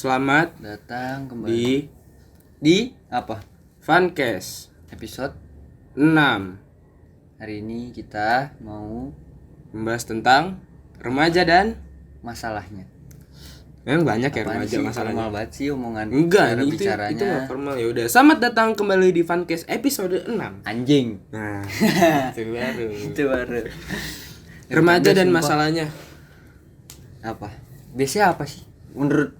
Selamat datang kembali di apa? Funcast Episode 6. Hari ini kita mau Membahas tentang remaja dan masalahnya. memang banyak ya Apaan remaja sih? masalahnya. Formal banget sih omongan Enggak, cara itu bicaranya. gak formal. Ya udah, selamat datang kembali di Funcast episode 6. Anjing. Nah, itu baru. Itu baru. Remaja dan Sumpah. masalahnya. Apa? Biasanya apa sih? Menurut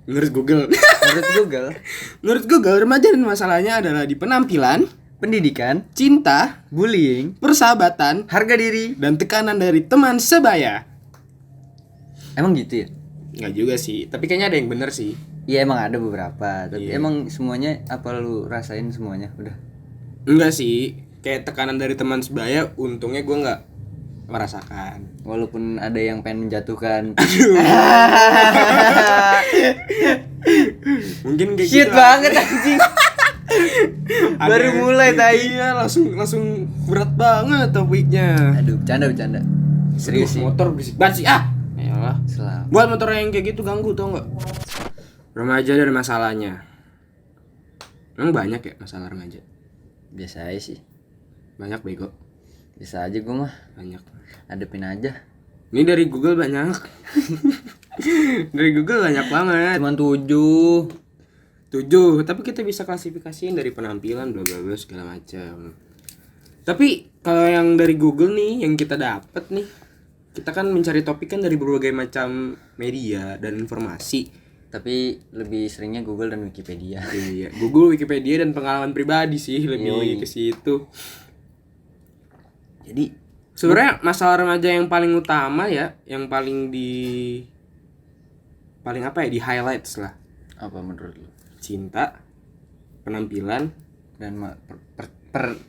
Google. Google, Menurut Google, remaja dan masalahnya adalah di penampilan, pendidikan, cinta, bullying, persahabatan, harga diri. dan tekanan dari teman sebaya. Emang gitu ya? Enggak juga sih, tapi kayaknya ada yang bener sih. Iya emang ada beberapa, tapi Iya. emang semuanya apa lu rasain semuanya? Udah. Enggak sih, kayak tekanan dari teman sebaya, untungnya gue nggak merasakan. Walaupun ada yang pengen menjatuhkan. Mungkin kayak Shit gitu banget anjing. Ada Baru yang- mulai tai. Iya, langsung berat banget topiknya. Aduh, bercanda. Serius Aduh, sih. motor berisik banget sih. Yalah. Selamat. Buat motor yang kayak gitu ganggu tau nggak? Remaja dan masalahnya. Emang banyak ya masalah remaja? Biasa aja sih. Banyak bego. Biasa aja gue mah. Banyak. Hadepin aja. Ini dari Google banyak. Dari Google banyak banget. Cuman 7. 7, tapi kita bisa klasifikasiin dari penampilan bla bla bla segala macam. Tapi kalau yang dari Google nih yang kita dapat nih, kita kan mencari topik kan dari berbagai macam media dan informasi. Tapi lebih seringnya Google dan Wikipedia. Iya, Google, Wikipedia dan pengalaman pribadi sih lebih Yoi. ke situ. Jadi Sebenarnya masalah remaja yang paling utama ya, yang paling apa ya, di highlights lah. apa menurut lu? Cinta, penampilan, Dan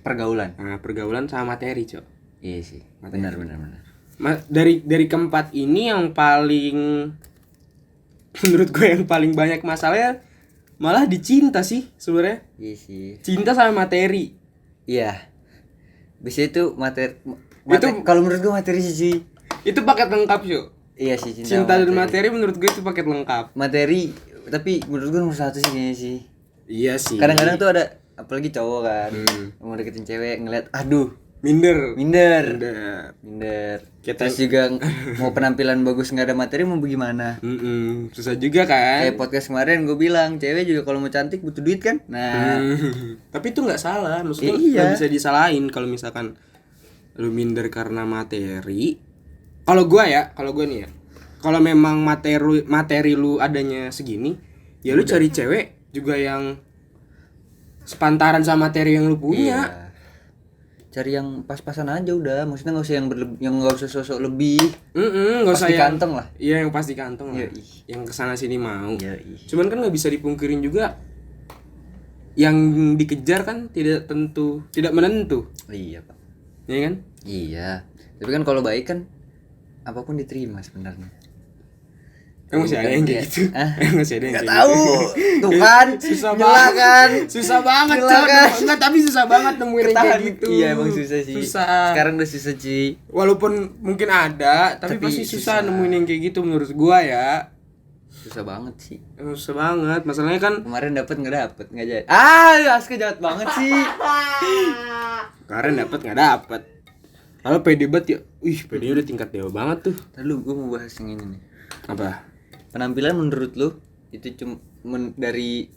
pergaulan. nah, pergaulan sama materi, Cok. Iya sih. Materi. Benar. Dari keempat ini yang paling menurut gue yang paling banyak masalahnya malah di cinta sih sebenarnya. Iya sih. Cinta sama materi. Iya. Biasanya itu Itu kalau menurut gue materi sih. itu paket lengkap, Cok. Iya sih Cinta dan materi menurut gue itu paket lengkap. Materi, tapi menurut gue nomor 1 sih kayaknya sih. Iya sih. Kadang-kadang tuh ada, apalagi cowok kan, Hmm. mau deketin cewek ngeliat, aduh, minder. minder. Kita Terus juga mau penampilan bagus nggak ada materi mau bagaimana? susah juga kan. Kayak podcast kemarin gue bilang, cewek juga kalau mau cantik butuh duit kan? Nah, Tapi itu nggak salah, maksudnya Iya. nggak bisa disalahin kalau misalkan lu minder karena materi. Kalau gua nih ya, kalau memang materi lu adanya segini, ya lu cari cewek juga yang sepantaran sama materi yang lu punya. iya. Cari yang pas-pasan aja udah, maksudnya nggak usah yang nggak usah sosok lebih. Nggak Pas usah di yang kantong lah. Iya, yang pas di kantong lah. Yoi. Yang kesana sini mau. Yoi. Cuman kan nggak bisa dipungkirin juga, yang dikejar kan tidak menentu, Iya pak. ya kan? Iya. Tapi kan kalau baik kan apapun diterima sebenarnya. Emang masih ada yang kayak gitu? Hah? Emang masih ada yang Nggak kayak tahu. gitu? Tuh kan, Susah nyela banget kan. Susah banget, Nyela Cok. kan. Enggak, tapi susah banget nemuin yang kayak Ketahan. gitu. Iya emang susah sih. Susah. Sekarang udah susah sih. Walaupun mungkin ada, tapi Tapi pasti susah susah. nemuin yang kayak gitu menurut gua ya. Susah banget sih. Emang susah banget. Masalahnya kan Kemarin dapet nggak jadi. Ah, Aska jahat banget sih. kemarin dapet nggak dapet. Kalau pede banget ya. Pede udah tingkat dewa banget tuh. Tadi lu gue mau bahas yang ini nih. Apa? Penampilan menurut lu itu cuma dari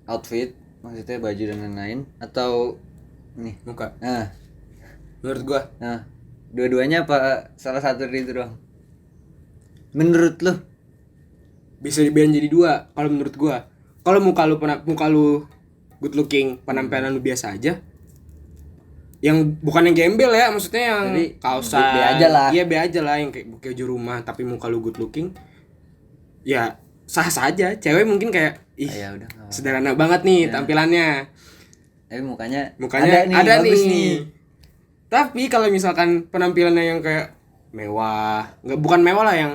outfit, maksudnya baju dan lain-lain atau nih? Muka. Menurut gua dua-duanya apa salah satu dari itu doang? Menurut lu? bisa dibilang jadi dua kalau menurut gua. Kalau muka lu good looking, penampilan lu biasa aja, yang bukan yang gembel ya, maksudnya yang Jadi, kausan be aja lah. Iya, be aja lah, yang kayak baju rumah tapi muka lu good looking, ya sah saja. Cewek mungkin kayak Ya udah. nggak apa-apa. sederhana banget nih tampilannya, Tapi mukanya ada bagus nih. Tapi kalau misalkan penampilannya yang kayak mewah, bukan mewah lah, yang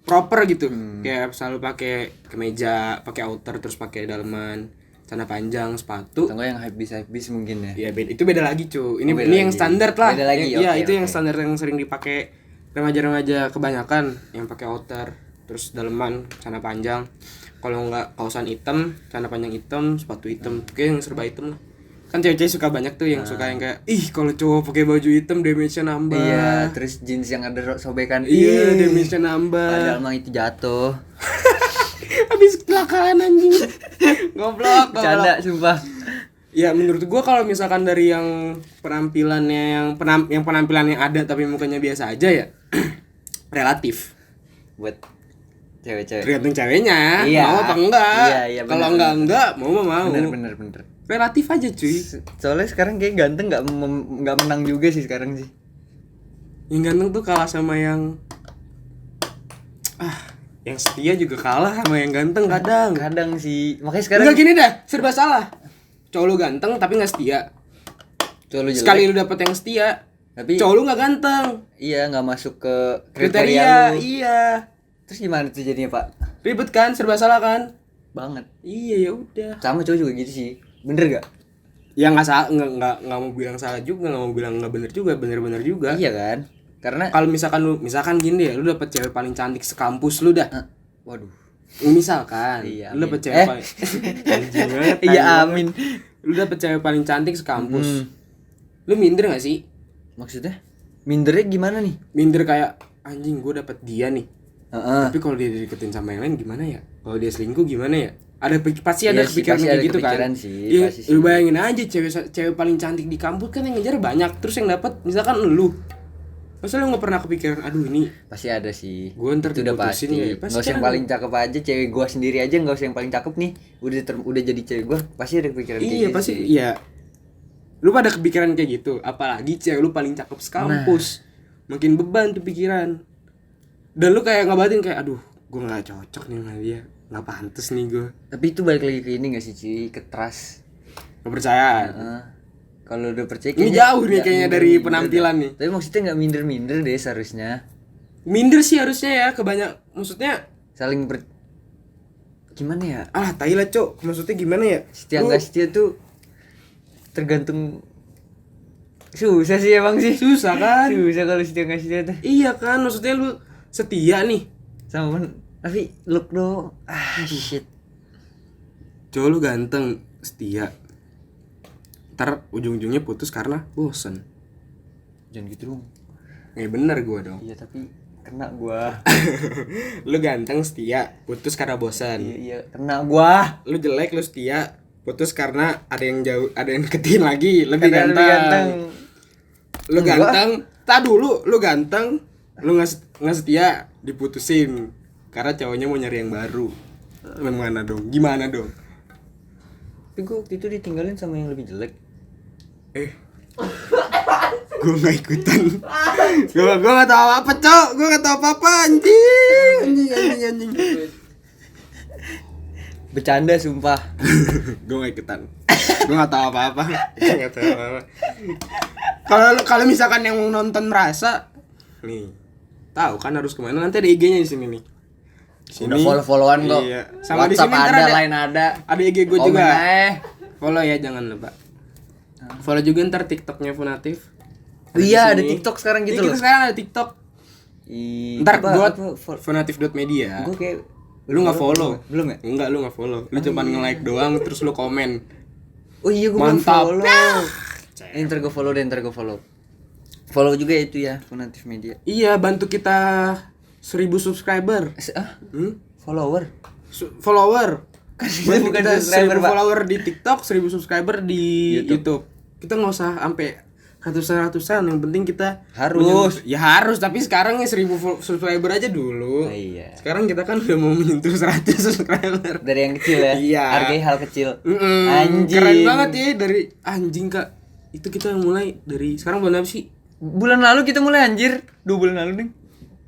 proper gitu, kayak selalu pakai kemeja, pakai outer, terus pakai daleman, celana panjang, sepatu. Atau enggak yang hypebeast mungkin ya. Iya, itu beda lagi, cu. Ini beda yang lagi. standar lah. Beda lagi, Iya, oke, itu yang oke. standar yang sering dipakai remaja-remaja kebanyakan yang pakai outer. terus daleman celana panjang, kalau enggak kaosan hitam, celana panjang hitam, sepatu hitam, kayak yang serba hitam lah. Kan cewek-cewek suka banyak tuh yang suka yang kayak ih kalau cowok pakai baju hitam damage-nya nambah. Iya, terus jeans yang ada sobekan. Iya, damage-nya nambah. Padahal emang itu jatuh. Habis kecelakaan anjing. Goblok. Bercanda sumpah. Ya menurut gua kalau misalkan dari yang penampilannya yang penampilan yang ada tapi mukanya biasa aja ya relatif. Buat cewek-cewek. Tergantung ceweknya, Iya. mau apa enggak. Iya, Kalau bener. enggak mau. Bener. Relatif aja cuy. Soalnya sekarang kayak ganteng nggak menang juga sih sekarang sih. Yang ganteng tuh kalah sama yang yang setia juga kalah sama yang ganteng kadang. Kadang sih. Makanya sekarang Enggak gini dah, serba salah. Cowok lu ganteng tapi nggak setia. cowok lu jelek, Sekali lu dapet yang setia, tapi cowok lu nggak ganteng. iya nggak masuk ke Kriteria, lu. iya. Terus gimana tuh jadinya, Pak? Ribet kan, serba salah kan? Banget. Iya ya udah. Sama cowok juga gitu sih. Bener gak? Ya nggak salah, nggak mau bilang salah juga, nggak mau bilang nggak bener juga, bener juga. Iya kan? Karena Kalau misalkan gini deh, lu dapet cewek paling cantik sekampus lu dah. waduh. Misalkan, Iya, lu dapet amin. cewek paling anjing banget, Iya tai amin. banget. Lu dapet cewek paling cantik sekampus. Lu minder gak sih? Maksudnya? Mindernya gimana nih? Minder kayak anjing gue dapet dia nih. Heeh. Tapi kalau dia deketin sama yang lain gimana ya? Kalau dia selingkuh gimana ya? Pasti ada Iya sih, kepikiran pasti kayak ada gitu kan. kepikiran sih, Iya, pasti sih. lu bayangin aja cewek paling cantik di kampus kan yang ngejar banyak, terus yang dapat misalkan lu. Masa lu nggak pernah kepikiran, aduh ini Pasti ada sih. Gua ntar itu udah diputusin pasti. ya, Nggak pasti usah yang kan. paling cakep aja, cewek gua sendiri aja nggak usah yang paling cakep nih. Udah jadi cewek gua, pasti ada kepikiran kayak iya gitu pasti sih. iya. Lu pada kepikiran kayak gitu, apalagi cewek lu paling cakep sekampus. Makin beban tuh pikiran. Dan lu kayak ngabatin kayak aduh, gua nggak cocok nih sama dia. Nggak pantes nih gua. Tapi itu balik lagi ke ini nggak sih, Ci? Ke trust. Kepercayaan. Heeh. Kalau udah percaya Ini kayaknya jauh nih nggak kayaknya dari minder-minder penampilan dah. nih. Tapi maksudnya nggak minder deh seharusnya. Minder sih harusnya ya, maksudnya Saling gimana ya? tai lah cok, maksudnya gimana ya? Setia Lu nggak setia tuh tergantung, susah sih emang sih. susah kan? Susah kalau setia nggak setia tuh. Iya kan, maksudnya lu setia nih. Sama tapi look dong. Shit. Cowok lu ganteng, setia. Ntar ujung-ujungnya putus karena bosen. Jangan gitu dong. Bener gua dong. Iya tapi kena gua. Lu ganteng, setia, putus karena bosen. Iya kena gua. Lu jelek, lu setia, putus karena ada yang jauh, ada yang deketin lagi, lebih Karena ganteng. lebih ganteng. Lu Enggak. ganteng, tak dulu, lu ganteng, lu nggak setia, diputusin karena cowoknya mau nyari yang baru. Gimana dong? Tapi gua waktu itu ditinggalin sama yang lebih jelek. Gue nggak ikutan. Gue nggak tahu apa cok, gue nggak tahu apa anjing. Bercanda sumpah. Gue nggak ikutan. Gue nggak tahu apa-apa. Kalau misalkan yang mau nonton merasa, nih, tahu kan harus kemana? Nanti ada IG-nya di sini nih. Udah follow-followan kok. Iya. Sama di WhatsApp sini ntar ada, line ada. Ada IG gue Komen juga. aja. Follow ya, jangan lupa. Follow juga ntar TikToknya Funatif. Oh iya, di ada sini. TikTok sekarang gitu Iya, loh. kita sekarang ada TikTok. Ntar buat funatif.media. Gue kayak Lu nggak follow? Belum ya? Enggak, lu nggak follow. Lu cuma nge-like doang terus lu komen. Oh iya gue belum Mantap. follow. Ntar gue follow deh, ntar gue follow. Follow juga itu ya, Funatif Media. Iya, bantu kita 1.000 subscriber. Follower. Follower. Kan itu Bantu bukan kita subscriber, 1.000 Pak. follower di TikTok, 1.000 subscriber di YouTube. Kita nggak usah sampai ratusan, yang penting kita Harus. Ya harus, tapi sekarang ya 1.000 subscriber aja dulu. Oh, iya. Sekarang kita kan udah mau menyentuh 100 subscriber. Dari yang kecil ya. Iya. Hargai hal kecil. Anjing. Keren banget ya dari anjing Kak. Itu kita mulai dari sekarang bulan apa sih? Bulan lalu kita mulai anjir. 2 bulan lalu nih.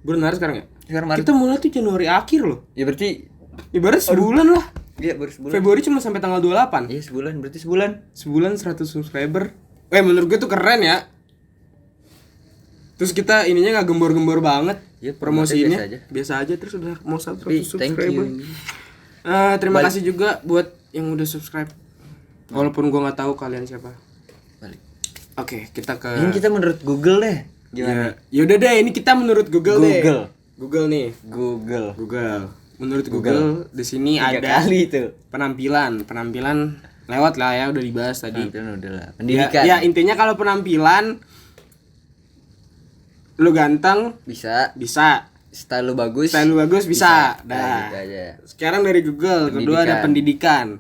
Bulan Maret sekarang ya? Sekarang Maret. Kita mulai tuh Januari akhir loh. Ya berarti Ibarat sebulan lah. dia baru sebulan. Februari cuma sampai tanggal 28. Iya sebulan, berarti sebulan. Sebulan 100 subscriber. Menurut gue tuh keren ya. Terus kita ininya nggak gembor-gembor banget. Ya, promosinya biasa aja. biasa aja terus udah mau 100 Tapi, subscriber. thank you. Terima kasih juga buat yang udah subscribe. Walaupun gue nggak tahu kalian siapa. Balik. Oke, kita ke Ini kita menurut Google deh. Gimana? Ya udah deh, ini kita menurut Google deh. Google. Google nih. Google. Menurut Google di sini 3 ada kali itu. penampilan lewat lah ya, udah dibahas tadi. Penampilan udah lah. Pendidikan. Ya intinya kalau penampilan lu ganteng Bisa. style Style lu bagus bisa. Nah, Dah. gitu aja. Sekarang dari Google, kedua ada pendidikan.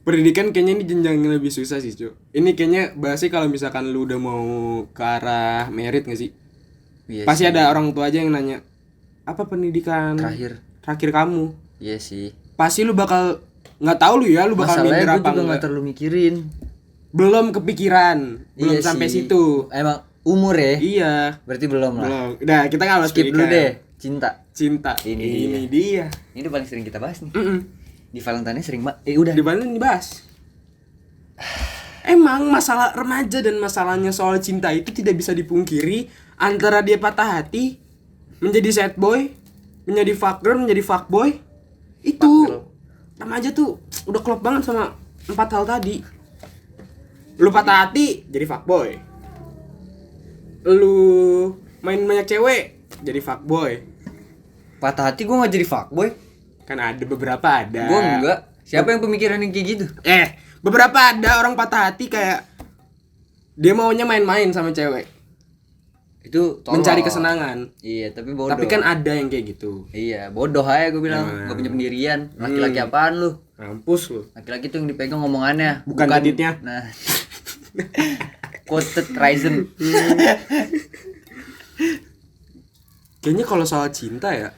Pendidikan kayaknya ini jenjang yang lebih susah sih, Cuk. Ini kayaknya bahasnya kalau misalkan lu udah mau ke arah merit gak sih? Iya Pasti sih. ada orang tua aja yang nanya, apa pendidikan terakhir kamu? Iya sih. Pasti lu bakal nggak tahu lu ya, lu bakal minder Masalahnya gue apa juga enggak. nggak terlalu mikirin. Belum kepikiran, belum Iya sampai sih. situ. Emang umur ya? Iya, Berarti belum lah. belum. Udah, kita nggak bahas Skip dulu pendidikan. deh. Cinta. Ini dia. Ini paling sering kita bahas nih. Mm-mm. Di Valentine sering udah. Di mana dibahas? Emang masalah remaja dan masalahnya soal cinta itu tidak bisa dipungkiri antara dia patah hati menjadi sad boy, menjadi fuck girl, menjadi fuck boy. Itu remaja tuh udah klop banget sama 4 hal tadi. Lu patah hati jadi fuck boy. Lu main banyak cewek jadi fuck boy. Patah hati gue nggak jadi fuckboy. Kan ada beberapa ada. Gue enggak. Siapa yang pemikiran yang kayak gitu? Beberapa ada orang patah hati kayak dia maunya main-main sama cewek, Itu tolol. mencari kesenangan. Iya, tapi bodoh. Tapi kan ada yang kayak gitu. Iya, bodoh aja gue bilang. Nah. Gak punya pendirian. Laki-laki apaan lu? Mampus lu. Laki-laki tuh yang dipegang ngomongannya, Bukan titiknya. Nah. Quoted Ryzen. Kayaknya kalau soal cinta ya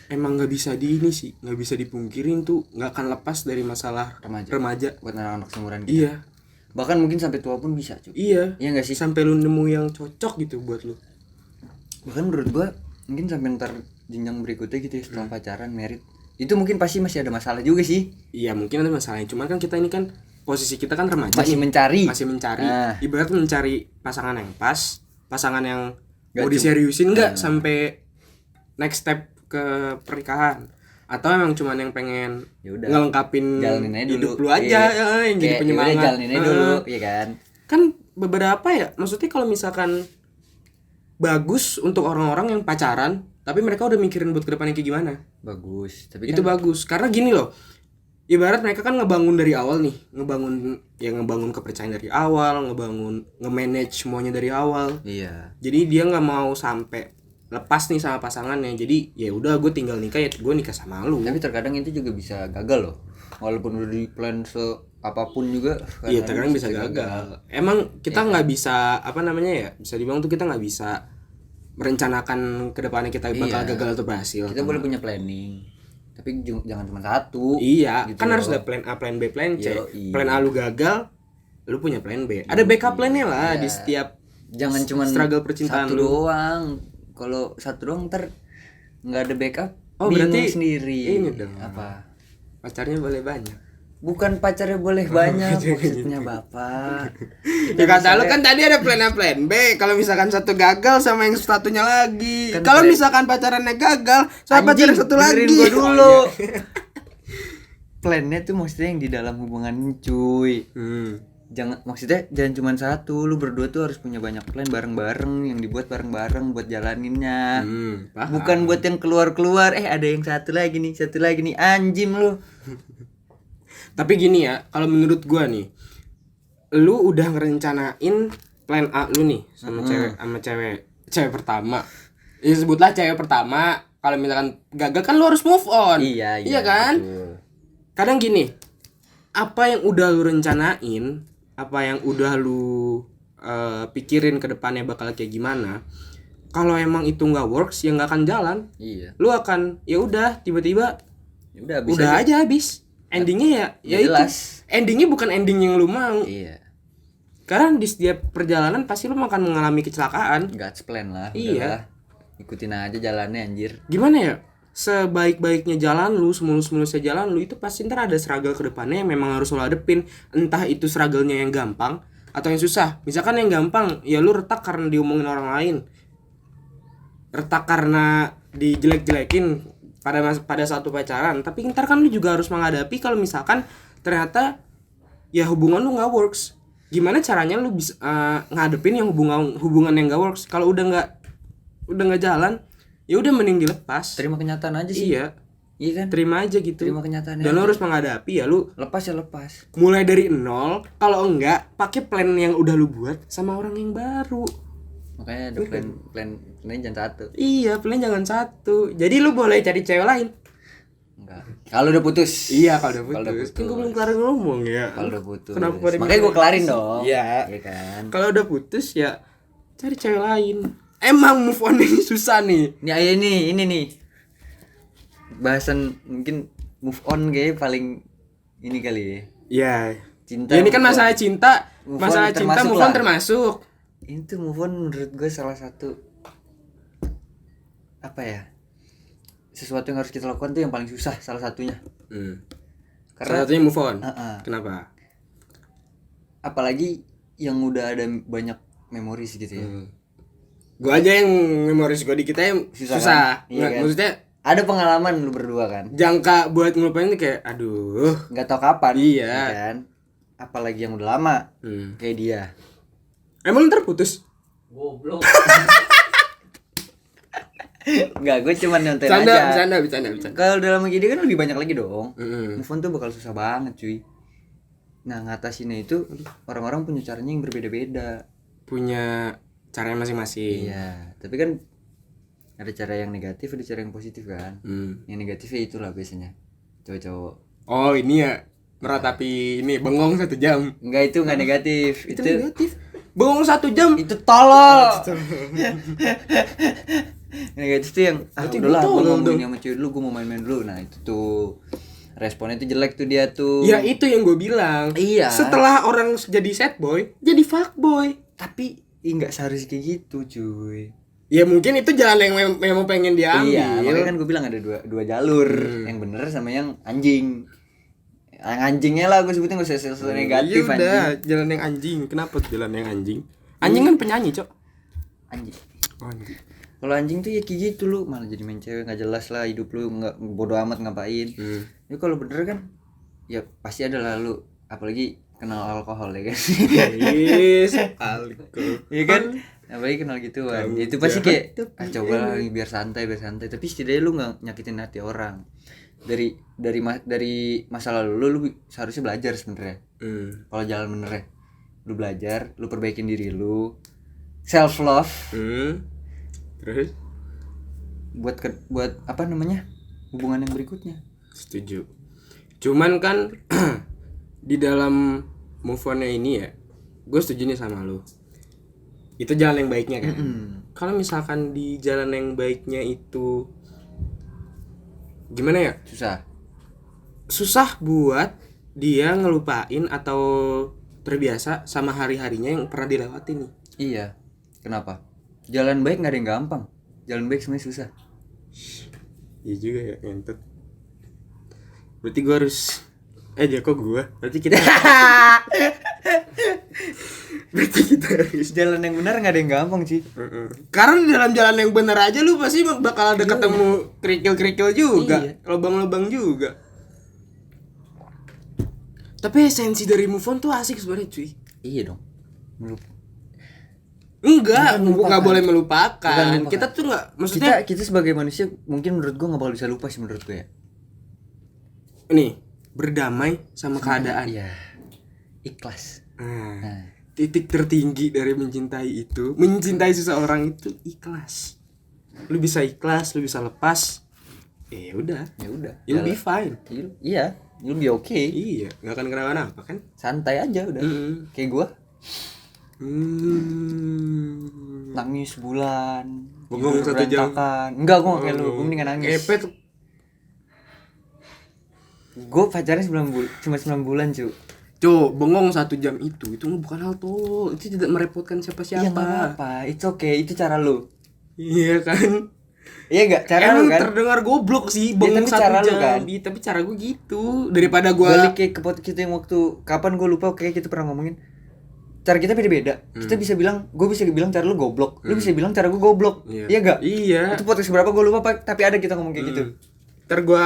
emang nggak bisa nggak bisa dipungkirin tuh, nggak akan lepas dari masalah remaja. Buat anak-anak seumuran kita. Iya. Bahkan mungkin sampai tua pun bisa, cuy. Iya. Iya enggak sih? Sampai lu nemu yang cocok gitu buat lu. Bahkan menurut gua mungkin sampai ntar jenjang berikutnya gitu ya, setelah pacaran, merit. Itu mungkin pasti masih ada masalah juga sih. Iya, mungkin ada masalahnya. Cuman kan kita ini kan posisi kita kan remaja Masih nih. mencari. Masih mencari. Nah. Ibarat mencari pasangan yang pas, pasangan yang Gak mau diseriusin nggak sampai next step ke pernikahan, atau emang cuman yang pengen Yaudah, ngelengkapin jalanin aja hidup dulu. lu aja yang jadi Kayak, penyemangat. yaudah, jalanin aja dulu, iya kan? Kan beberapa ya, maksudnya kalau misalkan bagus untuk orang-orang yang pacaran tapi mereka udah mikirin buat kedepannya kayak gimana. Bagus, tapi Itu kan bagus karena gini loh, ibarat mereka kan ngebangun dari awal nih, ngebangun kepercayaan dari awal, nge-manage semuanya dari awal. iya. Jadi dia nggak mau sampai lepas nih sama pasangannya. Jadi ya udah, gue tinggal nikah, ya gue nikah sama lu. Tapi terkadang itu juga bisa gagal loh. Walaupun udah di plan apapun juga. Iya, terkadang bisa gagal. Emang kita nggak bisa bisa dibilang tuh kita nggak bisa merencanakan ke depannya kita bakal Iya. gagal atau berhasil. Kita boleh punya planning, tapi jangan cuma satu. Iya, gitu kan harus loh. ada plan A, plan B, plan C. Yoi. Plan A lu gagal, lu punya plan B. Ada backup plan-nya lah di setiap Jangan cuma struggle percintaan satu lu. doang. Kalau satu doang ntar nggak ada backup. Oh, bingung berarti sendiri. ini dong. Apa? Pacarnya boleh banyak. Bukan pacarnya boleh banyak, maksudnya bapak. Ya kata lu kan tadi ada plan A, plan B. Kalau misalkan satu gagal sama yang satunya lagi. Kan Kalau plan- misalkan pacarannya gagal sama pacar yang satu lagi. dengerin gua dulu. Oh, iya. Plannya tuh maksudnya yang di dalam hubungan cuy. Jangan cuma satu, lu berdua tuh harus punya banyak plan bareng-bareng yang dibuat bareng-bareng buat jalaninnya. Paham. Bukan buat yang keluar-keluar, ada yang satu lagi nih, anjim lu. Tapi gini ya, kalau menurut gua nih, lu udah ngerencanain plan A lu nih sama cewek pertama. Ya sebutlah cewek pertama. Kalau misalkan gagal kan lu harus move on. Iya kan? betul. Kadang gini, apa yang udah lu rencanain, apa yang udah lu pikirin ke depannya bakal kayak gimana, kalau emang itu nggak works ya nggak akan jalan. Iya. Lu akan ya udah tiba-tiba Ya udah habis udah aja. aja habis. Endingnya ya itu. Jelas. Endingnya bukan ending yang lu mau. Iya. Karena di setiap perjalanan pasti lu akan mengalami kecelakaan. God's plan lah. Iya. Udahlah. Ikutin aja jalannya anjir. Gimana ya? Sebaik-baiknya jalan lu, semulus-mulusnya jalan lu, itu pasti ntar ada struggle ke depannya yang memang harus lu hadepin. Entah itu struggle-nya yang gampang atau yang susah. Misalkan yang gampang, ya lu retak karena diomongin orang lain. Retak karena dijelek-jelekin pada satu pacaran. Tapi ntar kan lu juga harus menghadapi kalau misalkan ternyata ya hubungan lu nggak works. Gimana caranya lu bisa ngadepin yang hubungan yang nggak works? Kalau udah nggak udah nggak jalan, ya udah mending dilepas. Terima kenyataan aja sih. Iya, Iya kan? terima aja gitu. Terima kenyataannya Dan lo aja. harus menghadapi ya, lu Lepas ya lepas. mulai dari nol. Kalau enggak, pakai plan yang udah lu buat sama orang yang baru. Makanya ada plan jangan satu. Iya, plan jangan satu. Jadi lu boleh cari cewek lain. Enggak. Kalau udah putus. Iya, kalau udah Kalau udah putus. Kan gue putus. belum kelar ngomong ya. Kalau udah putus. Kenapa pada Makanya gue kelarin dong. Iya. Iya kan. Kalau udah putus ya cari cewek lain. Emang move on ini susah nih. Ini nih. Bahasan mungkin move on kayak paling ini kali ya. Iya. Cinta. Ya, ini kan move on. masalah cinta. Move on Masalah cinta termasuk move on lah. termasuk. Itu move on menurut gue salah satu apa ya? Sesuatu yang harus kita lakukan tuh yang paling susah salah satunya. Salah satunya move on. Uh-uh. Kenapa? Apalagi yang udah ada banyak memories gitu ya. Gue aja yang memoris gue di kita yang susah. Kan? Iya Nggak, kan? maksudnya Ada pengalaman lu berdua kan? jangka buat ngelupain tuh kayak aduh. Nggak tahu kapan. Iya. ya kan? Apalagi yang udah lama kayak dia. Emang lu terputus? Goblok. Enggak, gue cuma nyontek aja. Bercanda. Kalau dalam gini kan lebih banyak lagi dong. Mm-mm. Move on tuh bakal susah banget cuy. Nah ngatasinnya itu orang-orang punya caranya yang berbeda-beda. Punya caranya masing-masing. Iya, tapi kan ada cara yang negatif, ada cara yang positif kan. Yang negatifnya itulah biasanya cowok-cowok. Oh ini ya meratapi ini bengong 1 jam. Enggak, itu enggak negatif. Itu negatif. Bengong 1 jam. Itu tolol. Negatif tuh yang Berarti udahlah gua gue tolol mau dong. main sama cewek dulu, gue mau main-main dulu. Nah itu tuh responnya tuh jelek tuh dia tuh. Ya itu yang gue bilang. Iya. Setelah orang jadi sad boy, jadi fuck boy. Tapi enggak seharusnya kayak gitu cuy. Ya mungkin itu jalan yang memang pengen dia ambil. Iya, makanya kan gue bilang ada dua jalur, yang bener sama yang anjing. Yang anjingnya lah gue sebutin, gak usah sesuatu negatif Ya udah, anjing. jalan yang anjing. Kenapa tuh jalan yang anjing? Anjing kan penyanyi, Cok. Anjing. Oh, anjing. Kalau anjing tuh ya kayak gitu lu, malah jadi main cewek, nggak jelas lah hidup lu, nggak bodo amat ngapain. Ya kalau bener kan, ya pasti ada lah lu, apalagi kenal alkohol ya kan. Yes, alkohol. Iya kan? Apalagi kenal gituan. Kamu Itu pasti jahat, kayak coba lah biar santai. Tapi setidaknya lu nggak nyakitin hati orang. Dari masa lalu lu seharusnya belajar sebenarnya. Kalau jalan bener ya, lu belajar, lu perbaikin diri lu, self love. Terus buat apa namanya, hubungan yang berikutnya. setuju. Cuman kan di dalam move on-nya ini ya, gue setuju nih sama lu. Itu jalan yang baiknya kan. Kalau misalkan di jalan yang baiknya itu gimana ya? Susah buat dia ngelupain atau terbiasa sama hari-harinya yang pernah dilewati nih. Iya. Kenapa? Jalan baik nggak ada yang gampang. Jalan baik sebenarnya susah. Iya juga ya, ngentot. Berarti gue harus kok gue? Berarti kita Berarti kita harus Jalan yang benar nggak ada yang gampang sih. Karena di dalam jalan yang benar aja lu pasti bakal ada ketemu kerikil-kerikil juga, Iya. lubang-lubang juga. Tapi esensi dari move on tuh asik sebenarnya cuy. Iya dong. Enggak boleh Bukan melupakan. melupakan. Kita tuh enggak, maksudnya Kita sebagai manusia mungkin menurut gua nggak bakal bisa lupa sih menurut gua ya. nih, berdamai sama keadaan. Iya. Ikhlas. Nah, titik tertinggi dari mencintai seseorang itu ikhlas. Lu bisa ikhlas, lu bisa lepas. Ya udah, Ya udah. you'll be fine. Iya. You'll be okay. Iya, nggak akan kenapa-napa kan? Santai aja udah. Kayak gua Hmm. nangis sebulan. Bengong tidur 1 jam. berantakan. Enggak, gua nggak kayak lu. Gua mendingan nangis. Ngepet. Gue pacaran 9 bulan, cuma 9 bulan cuy. Bengong 1 jam itu bukan hal tol. Itu tidak merepotkan siapa-siapa. Iya nggak apa-apa, it's okay, itu cara lu. Iya kan? Iya nggak, cara lu Emang kan. terdengar goblok sih Ya, bengong tapi 1 cara lu jam. kan. Iya, tapi cara gue gitu. Daripada gue Balik kayak ke podcast kita yang waktu kapan gue lupa, kayak kita pernah ngomongin. Cara kita beda-beda. Kita bisa bilang, gue bisa bilang cara lu goblok, lu bisa bilang cara gue goblok. Iya nggak? Iya. Itu podcast berapa gue lupa, tapi ada kita ngomong kayak gitu. Ntar gue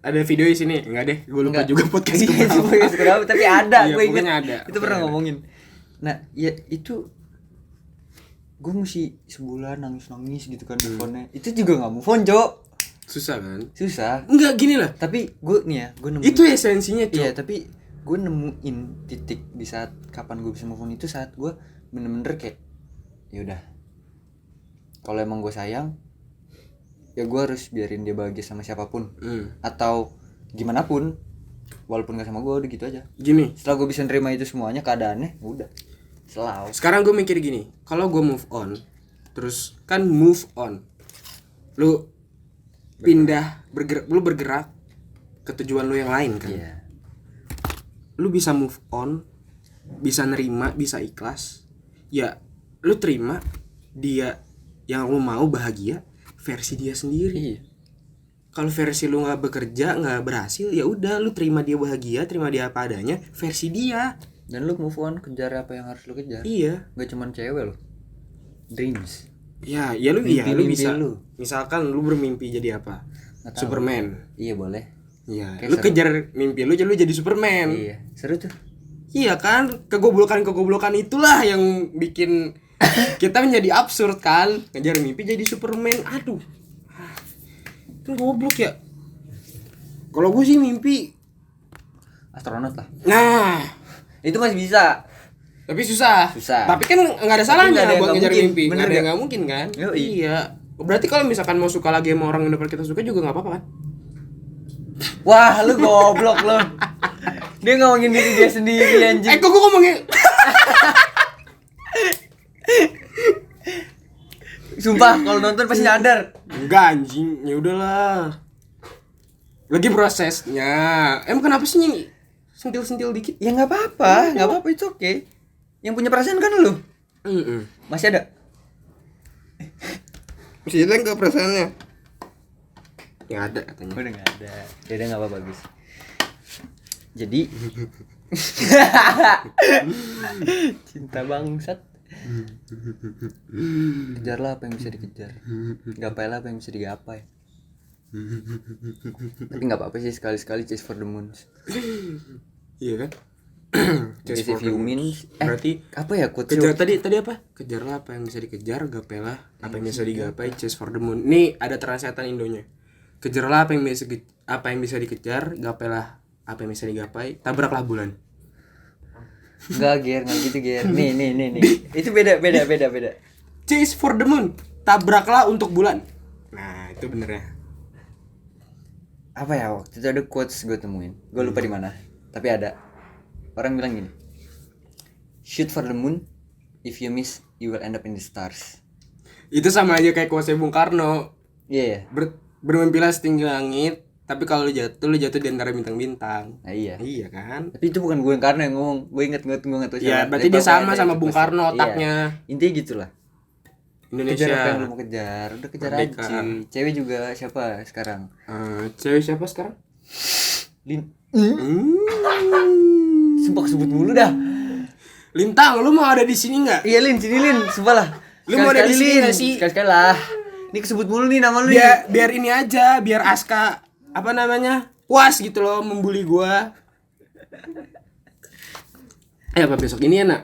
ada video di sini. Enggak deh, gue lupa Enggak. juga podcast Iya, keberapa. itu podcast berapa, tapi ada, Iya, gue inget. pokoknya ada. Itu pernah Pokoknya ada. ngomongin. Nah, ya itu gue mesti sebulan nangis gitu kan teleponnya. Itu juga nggak move on, Cok. Susah kan? Susah. Enggak gini lah. Tapi gue nih ya, gue nemu. Itu esensinya, Cok. Iya, tapi gue nemuin titik di saat kapan gue bisa move on itu saat gue bener-bener kayak ya udah. Kalau emang gue sayang, ya gue harus biarin dia bahagia sama siapapun. Atau gimana pun, walaupun gak sama gue udah gitu aja. Gini, Setelah gue bisa nerima itu semuanya keadaannya, udah selalu. sekarang gue mikir gini, kalau gue move on, terus kan move on, lu pindah lu bergerak ke tujuan lu yang lain kan. Iya. Lu bisa move on, bisa nerima, bisa ikhlas. Ya, lu terima dia yang lu mau bahagia versi dia sendiri. Iya. Kalau versi lu nggak bekerja, nggak berhasil, ya udah lu terima dia bahagia, terima dia apa adanya versi dia. Dan lu move on, kejar apa yang harus lu kejar. Iya. Gak cuman cewek lo, dreams. Ya lu Mimpi-mimpi bisa. lu. Misalkan lu bermimpi jadi apa? Nggak tahu. Superman. Iya boleh. Iya. Kayak Lu seru. kejar mimpi lu jadi Superman. Iya, seru tuh. Iya kan? Kegoblokan itulah yang bikin kita menjadi absurd kan? Ngejar mimpi jadi Superman. Aduh. Itu goblok ya. Kalau gue sih mimpi. Astronot lah. Nah, Itu masih bisa. tapi susah. Susah. Tapi kan nggak ada Tapi salahnya nggak ada yang buat nggak ngejar mungkin. mimpi. Bener Nggak ada yang nggak? nggak mungkin kan? Yoi. Iya. Berarti kalau misalkan mau suka lagi sama orang yang udah kita suka juga nggak apa-apa kan? Wah, lu goblok lu. Dia ngomongin diri dia sendiri anjing. Kok gue ngomongin? Sumpah, kalau nonton pasti nyadar. Enggak anjing, ya udahlah. Lagi prosesnya. Kenapa sih nih sentil-sentil dikit? Ya enggak apa-apa, enggak apa-apa, itu oke. Yang punya perasaan kan lu. Masih ada? Masih ada enggak perasaannya? Ya ada katanya. Udah enggak ada. Ya udah enggak apa-apa, bagus. Jadi cinta bangsat. Kejarlah apa yang bisa dikejar. Gapailah apa yang bisa digapai. Tapi enggak apa-apa sih sekali-sekali chase for the moon. Iya kan? Chase for the moon. Berarti Apa ya quotes kejar tadi apa? Kejarlah apa yang bisa dikejar, gapailah apa yang bisa digapai, chase for the moon. Nih ada translatean Indonya. Kejarlah apa yang bisa dikejar, gapailah apa yang bisa digapai, tabraklah bulan. Enggak, Ger, enggak gitu, Ger. Nih. Itu beda. Chase for the moon, tabraklah untuk bulan. Nah, itu bener ya. Apa ya, waktu itu ada quotes gue temuin. Gue lupa di mana. Tapi ada. Orang bilang gini. Shoot for the moon, if you miss, you will end up in the stars. Itu sama aja kayak kuasa Bung Karno. Iya. Bermimpilah setinggi langit, tapi kalau lu jatuh di antara bintang-bintang. Nah, iya. Iya kan? Tapi itu bukan gue yang karena yang ngomong. Gue inget gue nggak tahu Ya, siapa. berarti Tapi dia sama ada sama itu Bung pasti. Karno otaknya. Iya. Intinya gitulah. Indonesia. Kejar apa yang lu mau kejar. Udah kejar Merdeka. aja. Cewek juga siapa sekarang? Cewek siapa sekarang? Lin. Hmm. Sumpah kesebut mulu dah. Lintang, lu mau ada di sini nggak? Iya Lin, sini Lin, sumpah lah. Lu mau ada di sini nggak sih? Sekali-sekali lah. Ini kesebut mulu nih nama lu nih. Biar ini aja, biar Aska apa namanya? Puas gitu loh membuli gua. Apa besok ini ya, Nak?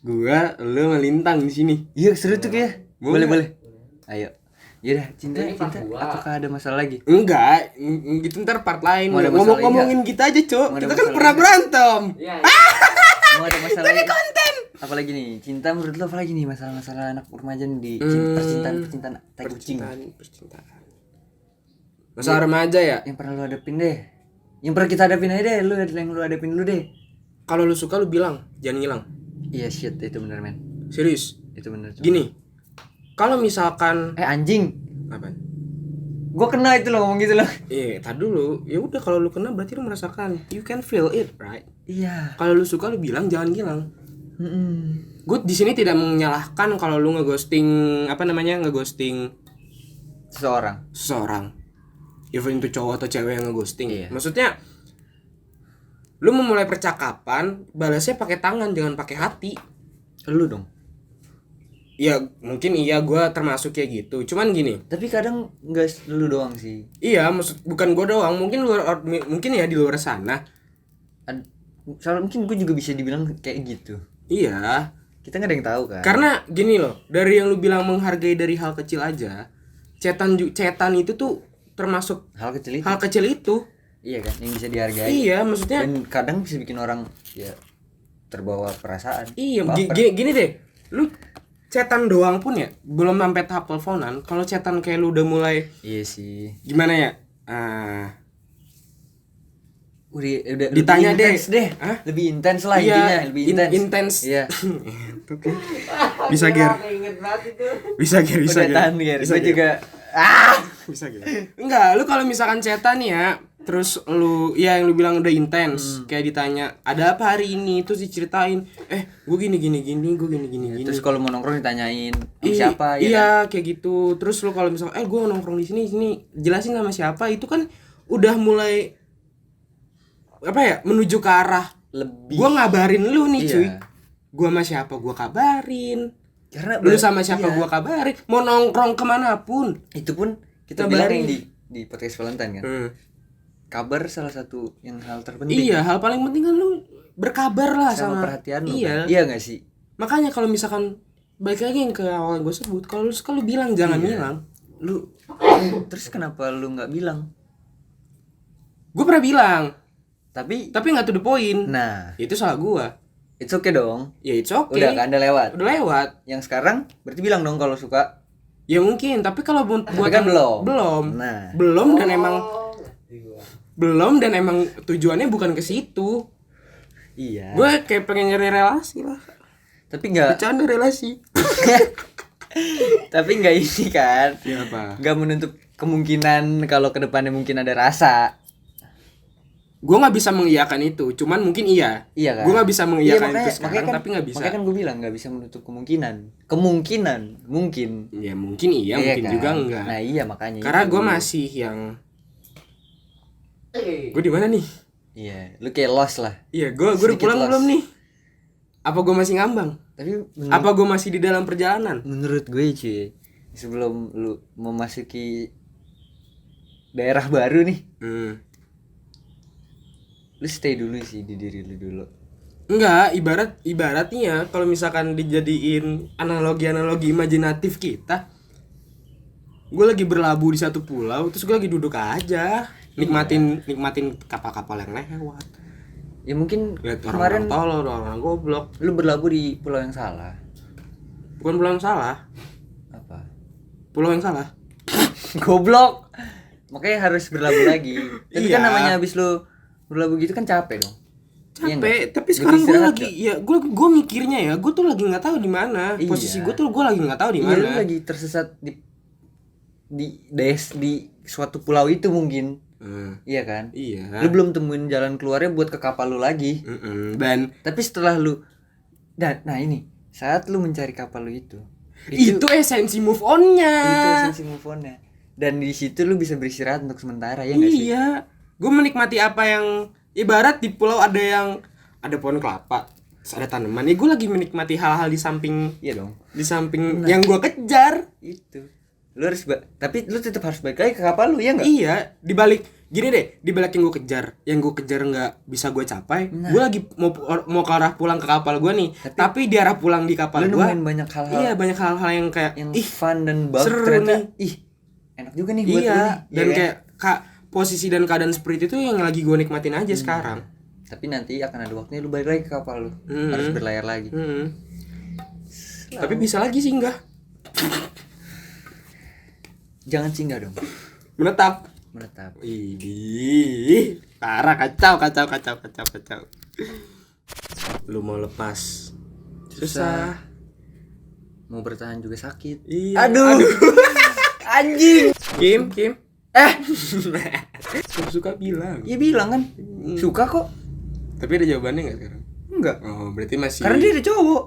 Gua, lu sama Lintang di sini. Iya seru tuh kayak. Boleh. Boleh. Ayo. Yaudah, cinta. Apakah ada masalah lagi? Enggak, gitu ntar part lain. Mau ada masalah Ngomongin kita aja, Cok. Mau ada Kita kan masalah pernah juga. berantem. Mau ada masalah lagi? Konten. Apalagi nih? Cinta menurut lo apa lagi nih masalah-masalah anak remaja nih di percintaan tai kucing. Percintaan. Masalah remaja ya? Yang pernah lo hadapin deh. Yang pernah kita hadapin aja deh, lu yang lu hadapin dulu deh. Kalau lu suka lu bilang, jangan ngilang. Iya shit, itu bener men. Serius. Itu bener. Gini. Kalau misalkan Anjing. apa? Gua kena itu lo ngomong gitu lo. Tadi dulu. Ya udah kalau lu kena berarti lu merasakan. You can feel it, right? Iya. Kalau lu suka lu bilang jangan ngilang. Gue di sini tidak menyalahkan kalau lu ngeghosting seseorang. Even itu cowok atau cewek yang ngeghosting. Iya. Maksudnya lu memulai percakapan, balasnya pakai tangan jangan pakai hati. Lu dong. Ya mungkin iya gue termasuk kayak gitu. Cuman gini. Tapi kadang nggak lu doang sih. Iya, bukan gue doang. Mungkin ya di luar sana. Soalnya mungkin gue juga bisa dibilang kayak gitu. Iya. Kita nggak ada yang tahu kan. Karena gini loh, dari yang lu bilang menghargai dari hal kecil aja, cetan itu tuh termasuk hal kecil itu. hal kecil itu. Iya kan, yang bisa dihargai. Iya, maksudnya Dan kadang bisa bikin orang ya terbawa perasaan. iya, Baper. gini deh. Lu cetan doang pun ya, belum sampai tahap teleponan. Kalau cetan kayak lu udah mulai Iya sih. gimana ya? Udah Ditanya lebih intens deh. Hah? Lebih intens lah Iya, intinya, lebih intens. intens. Iya. Bisa ger. Bisa ger, bisa Udah ger. tahan ger. Bisa Gue ger. juga Bisa ger. Enggak, lu kalau misalkan cetan nih ya, terus lu ya yang lu bilang udah intens, kayak ditanya, "Ada apa hari ini?" Terus diceritain, gue gini, gue gini. terus kalau mau nongkrong ditanyain sama Ih, siapa ya iya kan? kayak gitu. Terus lu kalau misalkan gue nongkrong di sini jelasin sama siapa, itu kan udah mulai apa ya, menuju ke arah Lebih. gua ngabarin lu nih Iya. cuy. Gua sama siapa gua kabarin, Karena lu sama siapa iya. gua kabarin, mau nongkrong kemanapun. Itu pun kita Kabarin. bilang yang di podcast Valentine kan. Kabar salah satu yang hal terpenting. Iya, hal paling penting kan lu berkabar lah sama sama perhatian lu. Iya. Kan? Iya enggak sih? Makanya kalau misalkan balik lagi yang ke awal gue sebut, kalau lu bilang jangan bilang. Lu terus kenapa lu nggak bilang? Gue pernah bilang, Tapi tapi nggak to the point. nah, Itu salah gua. it's okay dong. Ya it's okay. Udah kan, udah lewat. Udah lewat. Yang sekarang berarti bilang dong kalau suka. Ya mungkin, tapi kalau buat kan belum. Nah. Nah. Belum dan emang tujuannya bukan ke situ. Iya. Gue kayak pengen nyari relasi lah. Tapi nggak Bercanda relasi. tapi nggak ini kan. Ya apa? Nggak menutup kemungkinan kalau kedepannya mungkin ada rasa. Gue nggak bisa mengiyakan itu, cuman mungkin iya. Iya kan? Gue nggak bisa mengiyakan Iya, itu sekarang, kan, tapi nggak bisa. Makanya kan gue bilang nggak bisa menutup kemungkinan mungkin. Ya mungkin iya, mungkin kan? juga enggak. Nah iya makanya. Karena itu. gue masih yang. Gue di mana nih? Iya, lu kayak lost lah. Iya, gue udah Sedikit pulang lost. belum nih? Apa gue masih ngambang? Tapi Apa gue masih di dalam perjalanan? menurut gue cuy, sebelum lu memasuki daerah baru nih, lu stay dulu sih di diri lu dulu. Enggak, ibaratnya kalau misalkan dijadiin analogi imajinatif kita, gue lagi berlabuh di satu pulau, terus gue lagi duduk aja, nikmatin kapal-kapal yang lewat, Ya mungkin lihat kemarin orang tolol, orang goblok. lu berlabuh di pulau yang salah. Bukan pulau yang salah, Apa? pulau yang salah. Goblok. Makanya harus berlabuh lagi. Tapi Iya. kan namanya habis lu berlabuh gitu kan capek dong. Iya nggak? Capek, tapi Butuh sekarang gue istirahat lagi, nggak? ya gue mikirnya ya, gue tuh lagi nggak tahu di mana Iya. posisi gue lagi nggak tahu di Iya, lu mana. lagi tersesat di suatu pulau itu mungkin. Iya kan? Iya. Lu belum temuin jalan keluarnya buat ke kapal lu lagi. Dan Tapi setelah lu nah ini, saat lu mencari kapal lu itu itu esensi move on-nya. itu esensi move on-nya. Dan di situ lu bisa beristirahat untuk sementara ya nggak sih? Iya, gue menikmati apa yang ibarat di pulau ada pohon kelapa, terus ada tanaman. Ya gue lagi menikmati hal-hal di samping Iya dong. yang gue kejar. Itu. Lu harus tapi lu tetap harus balik lagi ke kapal lu ya enggak? Iya, dibalik gini deh, dibalik yang gue kejar nggak bisa gue capai. Gue lagi mau ke arah pulang ke kapal gue nih, tapi di arah pulang di kapal Lu gue. nemuin banyak hal-hal. Iya, banyak hal-hal yang kayak Yang fun dan bagus seru ternyata. nih. Enak juga nih buat lu Iya, nih. dan Iya kayak posisi dan keadaan seperti itu yang lagi gue nikmatin aja sekarang. Tapi nanti akan ada waktunya lu balik lagi ke kapal lu. Harus berlayar lagi. Tapi bisa lagi sih enggak? Jangan singgah dong. Menetap. Idih, parah, kacau. Lu mau lepas susah. Mau bertahan juga sakit. Iya. Aduh. Anjing. Kim. Suka bilang. Ya bilang kan. Suka kok. Tapi ada jawabannya enggak sekarang? Enggak. Oh, berarti masih Karena dia ada cowok.